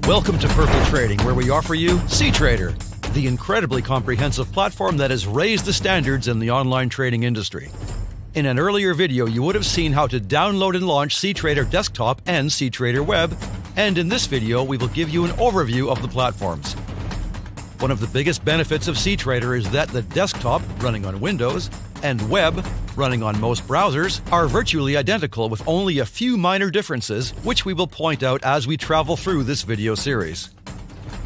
Welcome to Purple Trading, where we offer you CTrader, the incredibly comprehensive platform that has raised the standards in the online trading industry. In an earlier video, you would have seen how to download and launch CTrader Desktop and CTrader Web, and in this video, we will give you an overview of the platforms. One of the biggest benefits of CTrader is that the desktop, running on Windows, and web, running on most browsers, are virtually identical with only a few minor differences, which we will point out as we travel through this video series.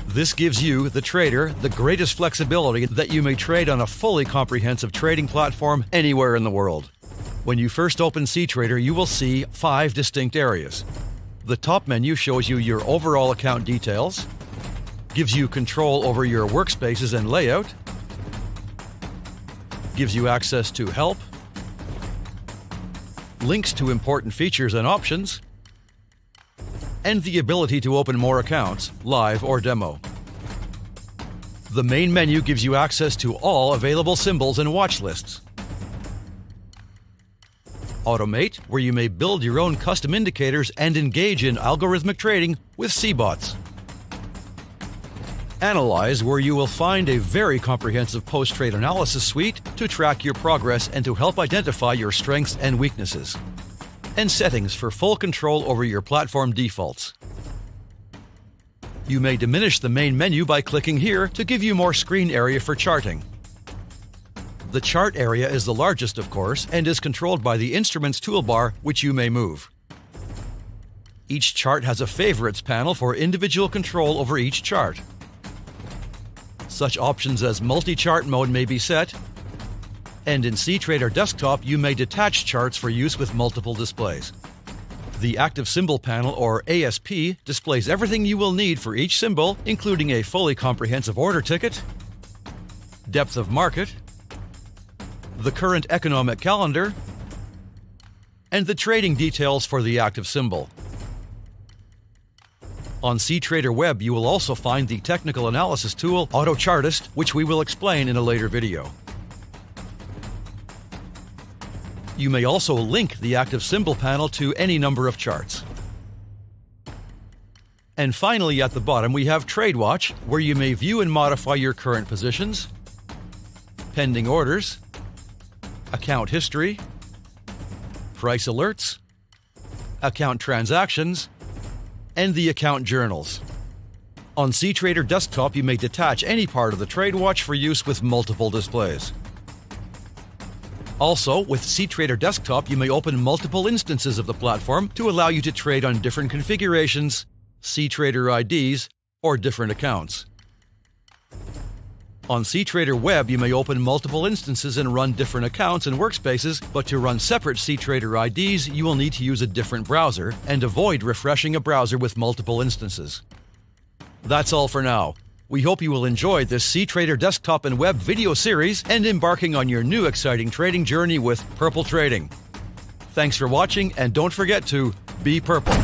This gives you, the trader, the greatest flexibility that you may trade on a fully comprehensive trading platform anywhere in the world. When you first open CTrader, you will see 5 distinct areas. The top menu shows you your overall account details, gives you control over your workspaces and layout, gives you access to help, links to important features and options, and the ability to open more accounts, live or demo. The main menu gives you access to all available symbols and watch lists. Automate, where you may build your own custom indicators and engage in algorithmic trading with CBOTs. Analyze, where you will find a very comprehensive post-trade analysis suite to track your progress and to help identify your strengths and weaknesses. And Settings for full control over your platform defaults. You may diminish the main menu by clicking here to give you more screen area for charting. The chart area is the largest, of course, and is controlled by the Instruments toolbar, which you may move. Each chart has a Favorites panel for individual control over each chart. Such options as multi-chart mode may be set, and in CTrader Desktop you may detach charts for use with multiple displays. The Active Symbol panel, or ASP, displays everything you will need for each symbol, including a fully comprehensive order ticket, depth of market, the current economic calendar, and the trading details for the active symbol. On CTrader Web, you will also find the technical analysis tool AutoChartist, which we will explain in a later video. You may also link the active symbol panel to any number of charts. And finally, at the bottom, we have TradeWatch, where you may view and modify your current positions, pending orders, account history, price alerts, account transactions, and the account journals. On CTrader Desktop, you may detach any part of the TradeWatch for use with multiple displays. Also, with CTrader Desktop, you may open multiple instances of the platform to allow you to trade on different configurations, CTrader IDs, or different accounts. On CTrader Web, you may open multiple instances and run different accounts and workspaces, but to run separate CTrader IDs, you will need to use a different browser and avoid refreshing a browser with multiple instances. That's all for now. We hope you will enjoy this CTrader Desktop and Web video series and embarking on your new exciting trading journey with Purple Trading. Thanks for watching, and don't forget to be purple.